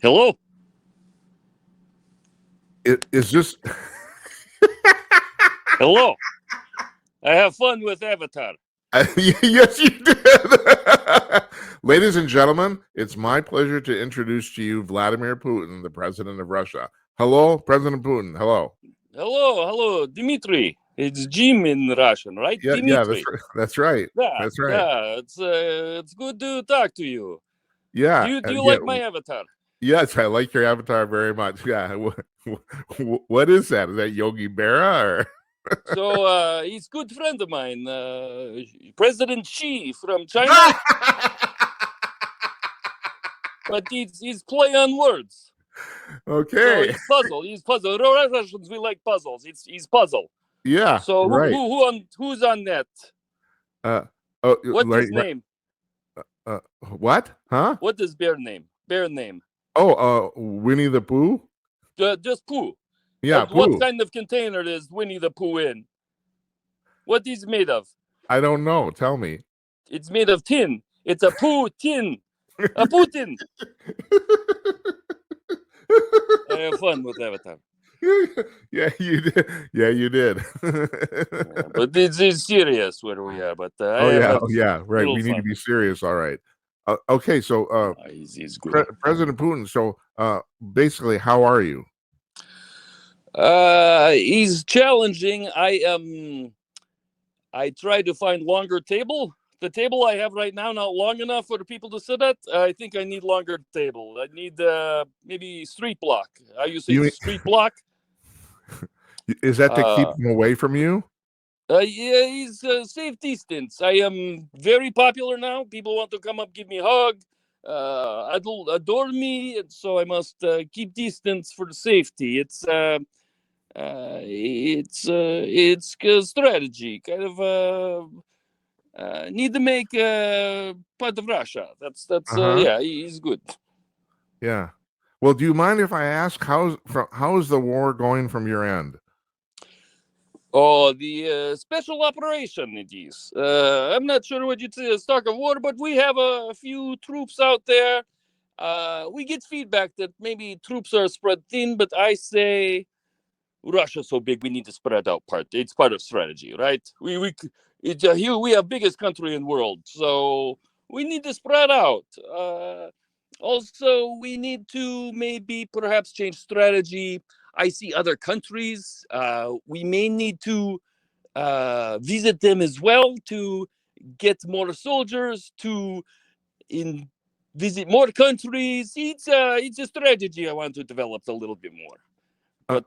Hello. Is this? Hello. I have fun with Avatar. Yes, you did. Ladies and gentlemen, it's my pleasure to introduce to you Vladimir Putin, the president of Russia. Hello, President Putin. Hello. Hello, Dmitry. It's Jim in Russian, right? Yeah, Dmitry. that's right. Yeah, That's right. yeah. It's good to talk to you. Yeah. Do you like my avatar? Yes, I like your avatar very much. Yeah. What is that? Is that Yogi Berra or? So he's a good friend of mine, President Xi from China. But he's play on words. Okay. So he's puzzle. Russians, we like puzzles. He's puzzle. Yeah. So right. who's on that? What's his name? What? Huh? What is bear name? Bear name. Oh, Winnie the Pooh? Just Pooh. Yeah, Pooh. What kind of container is Winnie the Pooh in? What is made of? I don't know. Tell me. It's made of tin. It's a Pooh tin. A Putin. I have fun with Avatar. Yeah, you did. Yeah, you did. But it's serious where we are. But yeah, right. We need fun. to be serious. All right. Okay, so he's good. President Putin. So basically, how are you? He's challenging. I try to find longer table. The table I have right now not long enough for the people to sit at. I think I need longer table. I need maybe street block. I use street block. Is that to keep him away from you? Yeah, he's safe distance. I am very popular now. People want to come up, give me a hug, adore me. So I must keep distance for the safety. It's a strategy, kind of. Need to make part of Russia. That's yeah. He's good. Yeah. Well, do you mind if I ask how is the war going from your end? Oh, the special operation it is. I'm not sure what you'd say is talk of war, but we have a few troops out there. We get feedback that maybe troops are spread thin, but I say Russia's so big we need to spread out part. It's part of strategy, right? We have biggest country in the world, so we need to spread out. Also, we need to maybe perhaps change strategy. I see other countries. We may need to visit them as well to get more soldiers to visit more countries. It's a strategy I want to develop a little bit more, but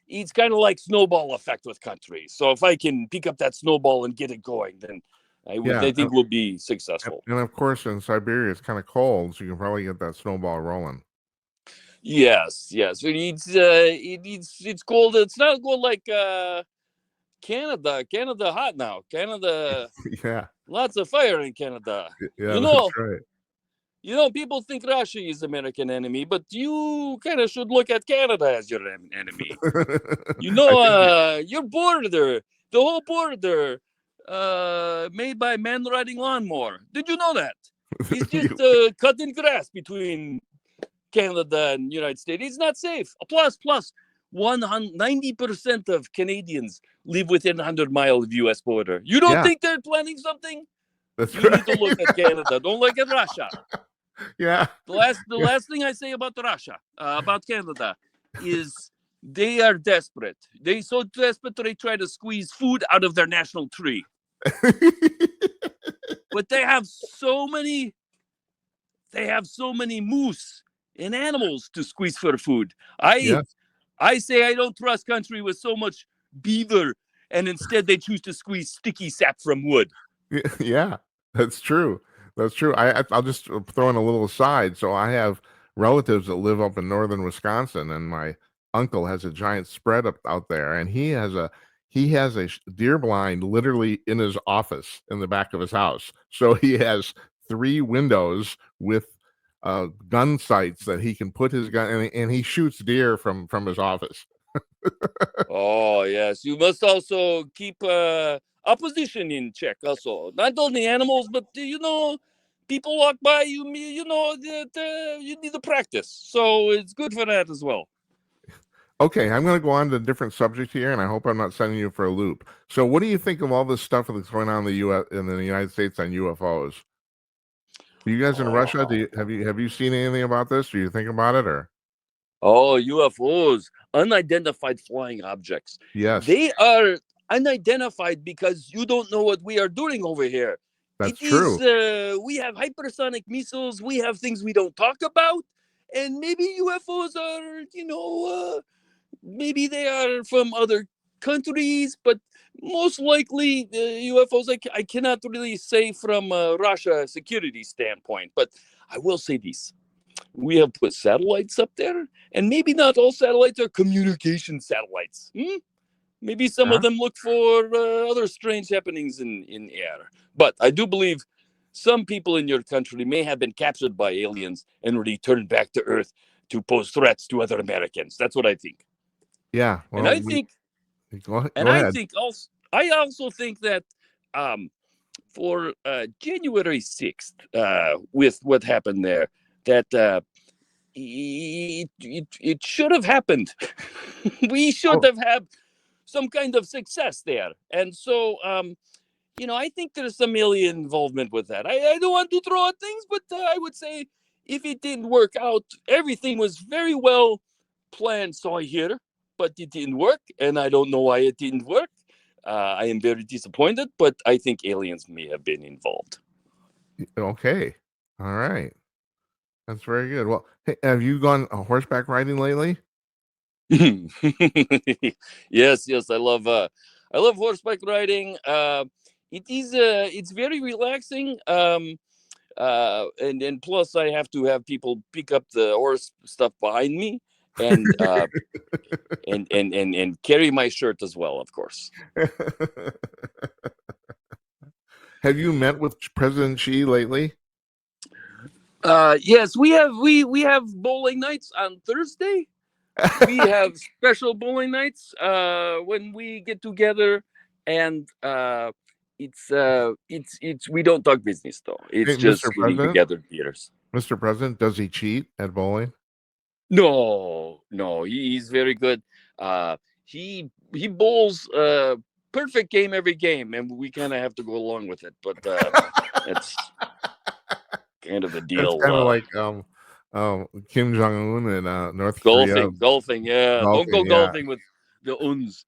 it's kind of like snowball effect with countries. So if I can pick up that snowball and get it going, then I think we'll be successful. And of course, in Siberia, it's kind of cold, so you can probably get that snowball rolling. Yes. It's cold. It's not cold like Canada. Canada hot now. Canada. Yeah. Lots of fire in Canada. Yeah, that's right. People think Russia is American enemy, but you kind of should look at Canada as your enemy. Your border, the whole border, made by men riding lawnmower. Did you know that? It's just cutting grass between Canada and United States. It's not safe. Plus, 90% of Canadians live within 100 miles of U.S. border. You don't think they're planning something? That's you need to look at Canada. Don't look at Russia. Yeah. The last thing I say about Russia, about Canada, is they are desperate. They so desperate they try to squeeze food out of their national tree. But they have so many moose and animals to squeeze for food. I say I don't trust country with so much beaver, and instead they choose to squeeze sticky sap from wood. Yeah, that's true. That's true. I'll just throw in a little aside. So I have relatives that live up in northern Wisconsin, and my uncle has a giant spread out there, and he has a deer blind literally in his office in the back of his house. So he has 3 windows with gun sights that he can put his gun, and he shoots deer from his office. Oh yes, you must also keep opposition in check. Also, not only animals, but people walk by you, you know that you need to practice. So it's good for that as well. Okay, I'm going to go on to a different subject here, and I hope I'm not sending you for a loop. So, what do you think of all this stuff that's going on in the U.S. in the United States on UFOs? You guys in Russia, have you seen anything about this? Do you think about it or? Oh, UFOs, unidentified flying objects. Yes, They are unidentified because you don't know what we are doing over here. that's It is, true. we have hypersonic missiles, we have things we don't talk about, and maybe UFOs are, maybe they are from other countries, but most likely UFOs, I cannot really say from a Russia security standpoint, but I will say this. We have put satellites up there, and maybe not all satellites are communication satellites. Maybe some Yeah. of them look for other strange happenings in air. But I do believe some people in your country may have been captured by aliens and returned back to Earth to pose threats to other Americans. That's what I think. Yeah. And Well, I think, go ahead. I also think that um, for January 6th, with what happened there, that it should have happened. We should Oh, have had some kind of success there. And so, I think there's some alien involvement with that. I don't want to throw out things, but I would say if it didn't work out, everything was very well planned, so I hear, but it didn't work. And I don't know why it didn't work. I am very disappointed, but I think aliens may have been involved. okay. All right. That's very good. Well, hey, have you gone horseback riding lately? Yes, I love horseback riding. It's very relaxing. And plus I have to have people pick up the horse stuff behind me and and carry my shirt as well, of course. Have you met with President Xi lately? Yes, we have bowling nights on Thursday. We have special bowling nights when we get together, and it's we don't talk business though. It's Hey, just getting together beers. Mr. President, does he cheat at bowling? No, no, he's very good. He bowls perfect game every game, and we kind of have to go along with it. But it's kind of a It's deal. kind of like Kim Jong Un in North Korea Golfing. Yeah, don't go golfing. Yeah, golfing with the uns.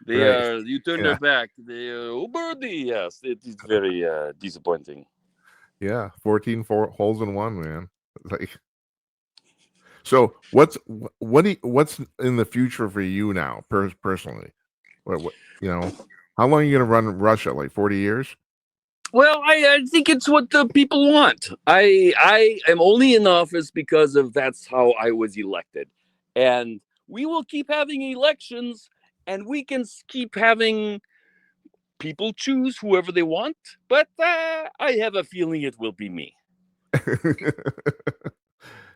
They right. are. You turn Yeah, their back. They oh birdie. Yes, it is very disappointing. yeah. 14 holes in one, man. Like, so what's in the future for you now, personally? What how long are you gonna run Russia? Like 40 years? Well, I think it's what the people want. I am only in office because of that's how I was elected, and we will keep having elections, and we can keep having people choose whoever they want. But I have a feeling it will be me.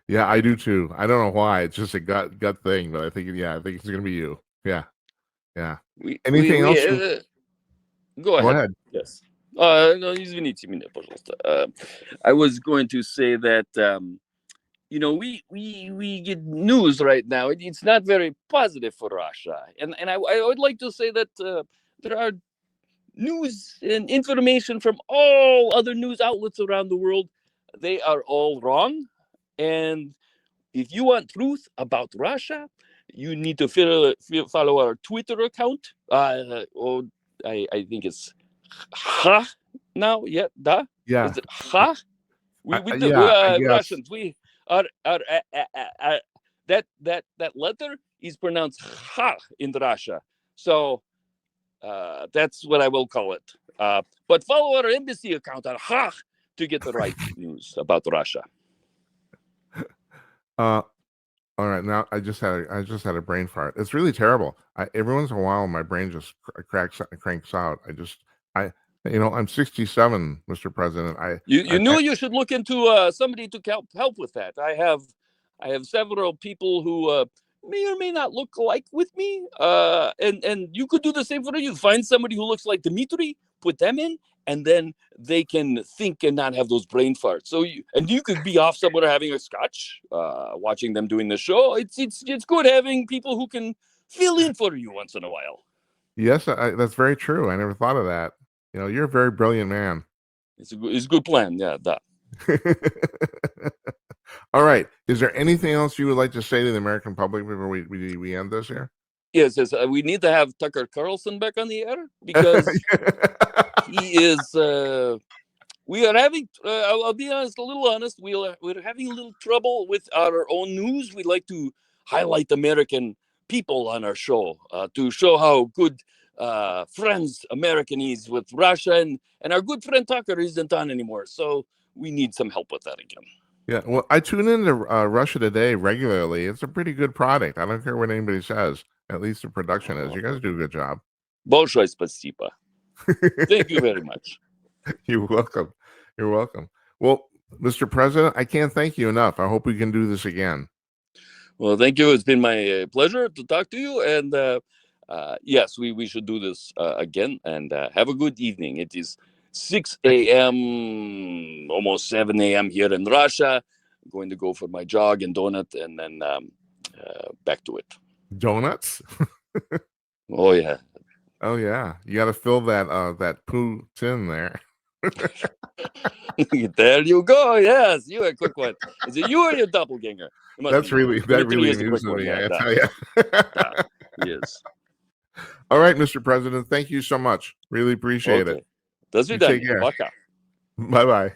Yeah, I do too. I don't know why. It's just a gut thing, but I think it's gonna be you. Yeah, yeah. Anything else? Go Go ahead. ahead. Yes. No, извините меня, пожалуйста. I was going to say that we get news right now. It's not very positive for Russia, and I would like to say that there are news and information from all other news outlets around the world. They are all wrong, and if you want truth about Russia, you need to follow our Twitter account. I think it's Ha now. Yeah, da. Yeah, Is it Ha? We do yeah. I guess. Russians. We are that letter is pronounced Ha in Russia. So that's what I will call it. But follow our embassy account on Ha to get the right news about Russia. Uh, all right. Now I just had a brain fart. It's really terrible. Every once in a while, my brain just cranks out. I'm 67, Mr. President. You knew you should look into somebody to help with that. I have several people who may or may not look alike with me, and you could do the same for you. Find somebody who looks like Dmitry, put them in, and then they can think and not have those brain farts. So you could be off somewhere having a scotch, watching them doing the show. It's good having people who can fill in for you once in a while. Yes, that's very true. I never thought of that. You're a very brilliant man. It's a good plan. Yeah, that. All right. Is there anything else you would like to say to the American public before we end this here? Yes, we need to have Tucker Carlson back on the air because he is. We are having. I'll be honest, a little honest. We're having a little trouble with our own news. We like to highlight American people on our show to show how good friends American is with Russia, and our good friend Tucker isn't on anymore. So we need some help with that again. Yeah, well, I tune into Russia Today regularly. It's a pretty good product. I don't care what anybody says. At least the production is. You guys do a good job. Большое спасибо. Thank you very much. You're welcome. You're welcome. Well, Mr. President, I can't thank you enough. I hope we can do this again. Well, thank you. It's been my pleasure to talk to you. And yes, we should do this again. And have a good evening. It is 6 a.m., almost 7 a.m. here in Russia. I'm going to go for my jog and donut and then back to it. Donuts? Oh, yeah. Oh, yeah. You got to fill that PUTIN there. There you go. Yes, you a quick one. Is it you or your doppelganger? That really amused me. I tell you. Yes. All right, Mr. President. Thank you so much. Really appreciate it. До свидания. Bye bye.